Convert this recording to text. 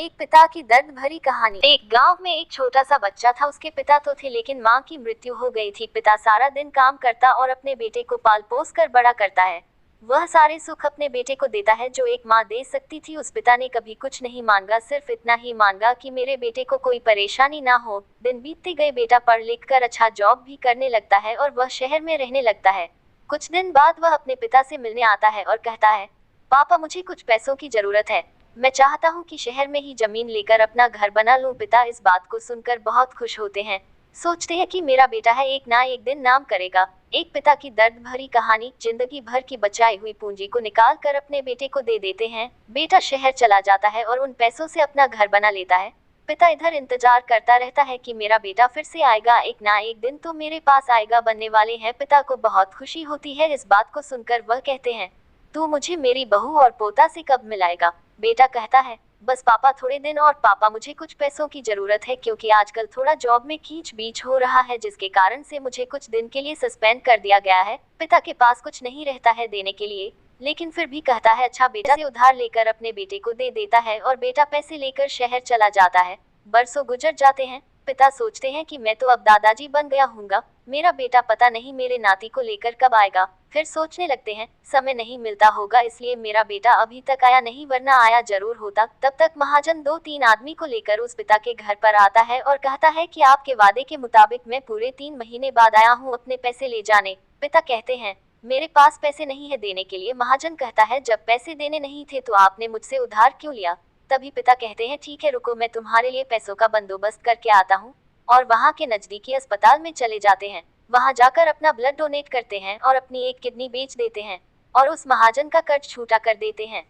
एक पिता की दर्द भरी कहानी। एक गांव में एक छोटा सा बच्चा था। उसके पिता तो थे लेकिन माँ की मृत्यु हो गई थी। पिता सारा दिन काम करता और अपने बेटे को पाल पोस कर बड़ा करता है। वह सारे सुख अपने बेटे को देता है जो एक माँ दे सकती थी। उस पिता ने कभी कुछ नहीं मांगा, सिर्फ इतना ही मांगा कि मेरे बेटे को कोई परेशानी ना हो। दिन बीतते गए, बेटा पढ़ लिख कर अच्छा जॉब भी करने लगता है और वह शहर में रहने लगता है। कुछ दिन बाद वह अपने पिता से मिलने आता है और कहता है, पापा मुझे कुछ पैसों की जरूरत है। मैं चाहता हूँ कि शहर में ही जमीन लेकर अपना घर बना लूँ। पिता इस बात को सुनकर बहुत खुश होते हैं। सोचते हैं कि मेरा बेटा है, एक ना एक दिन नाम करेगा। एक पिता की दर्द भरी कहानी। जिंदगी भर की बचाई हुई पूंजी को निकाल कर अपने बेटे को दे देते हैं। बेटा शहर चला जाता है और उन पैसों से अपना घर बना लेता है। पिता इधर इंतजार करता रहता है कि मेरा बेटा फिर से आएगा, एक ना एक दिन तो मेरे पास आएगा, बनने वाले हैं। पिता को बहुत खुशी होती है। इस बात को सुनकर वह कहते हैं, तू मुझे मेरी बहू और पोता से कब मिलाएगा? बेटा कहता है, बस पापा थोड़े दिन और। पापा मुझे कुछ पैसों की जरूरत है क्योंकि आजकल थोड़ा जॉब में खींच बीच हो रहा है, जिसके कारण से मुझे कुछ दिन के लिए सस्पेंड कर दिया गया है। पिता के पास कुछ नहीं रहता है देने के लिए, लेकिन फिर भी कहता है अच्छा। बेटा से उधार लेकर अपने बेटे को दे देता है और बेटा पैसे लेकर शहर चला जाता है। बरसों गुजर जाते हैं। पिता सोचते हैं कि मैं तो अब दादाजी बन गया हूँगा, मेरा बेटा पता नहीं मेरे नाती को लेकर कब आएगा। फिर सोचने लगते हैं, समय नहीं मिलता होगा इसलिए मेरा बेटा अभी तक आया नहीं, वरना आया जरूर होता। तब तक महाजन 2-3 आदमी को लेकर उस पिता के घर पर आता है और कहता है कि आपके वादे के मुताबिक मैं पूरे 3 महीने बाद आया हूँ अपने पैसे ले जाने। पिता कहते हैं, मेरे पास पैसे नहीं है देने के लिए। महाजन कहता है, जब पैसे देने नहीं थे तो आपने मुझसे उधार क्यों लिया? तभी पिता कहते हैं, ठीक है रुको, मैं तुम्हारे लिए पैसों का बंदोबस्त करके आता हूँ। और वहाँ के नजदीकी अस्पताल में चले जाते हैं। वहां जाकर अपना ब्लड डोनेट करते हैं और अपनी एक किडनी बेच देते हैं और उस महाजन का कर्ज छूटा कर देते हैं।